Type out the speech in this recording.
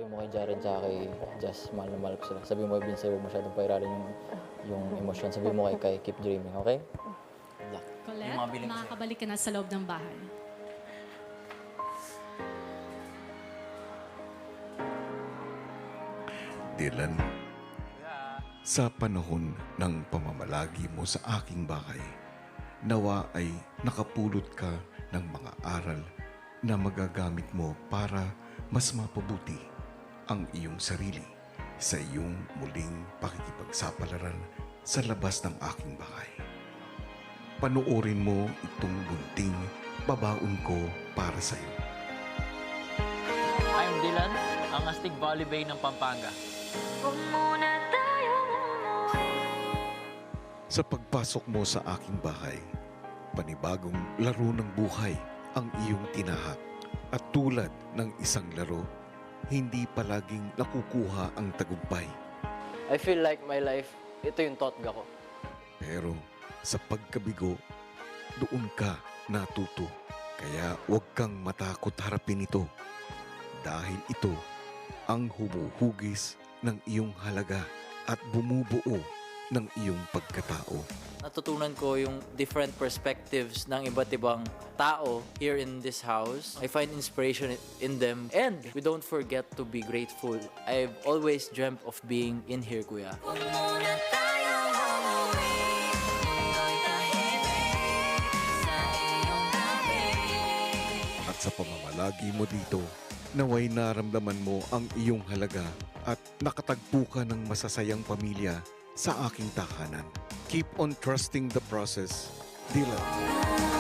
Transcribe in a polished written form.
Sabi mo kay Jaren tsaka kay Jazz, mahal na mahal ko sila. Sabi mo kay Vince, huwag masyadong pairalin yung emosyon. Sabi mo kay keep dreaming, okay? Good luck. Colette, makakabalik ka na sa loob ng bahay. Dylan, sa panahon ng pamamalagi mo sa aking bahay, nawa ay nakapulot ka ng mga aral na magagamit mo para mas mapabuti ang iyong sarili sa iyong muling pakikipagsapalaran sa labas ng aking bahay. Panoorin mo itong bunting babaon ko para sa iyo. I'm Dylan, ang astig volleybay ng Pampanga. Sa pagpasok mo sa aking bahay, panibagong laro ng buhay ang iyong tinahak. At tulad ng isang laro, hindi palaging nakukuha ang tagumpay. I feel like my life, ito yung totga ko. Pero sa pagkabigo, doon ka natuto. Kaya huwag kang matakot harapin ito. Dahil ito ang humuhugis ng iyong halaga at bumubuo ng iyong pagkatao. Natutunan ko yung different perspectives ng iba't ibang tao here in this house. I find inspiration in them. And we don't forget to be grateful. I've always dreamt of being in here, Kuya. At sa pamamalagi mo dito, naway naramdaman mo ang iyong halaga at nakatagpo ka ng masasayang pamilya sa aking tahanan. Keep on trusting the process, Dylan.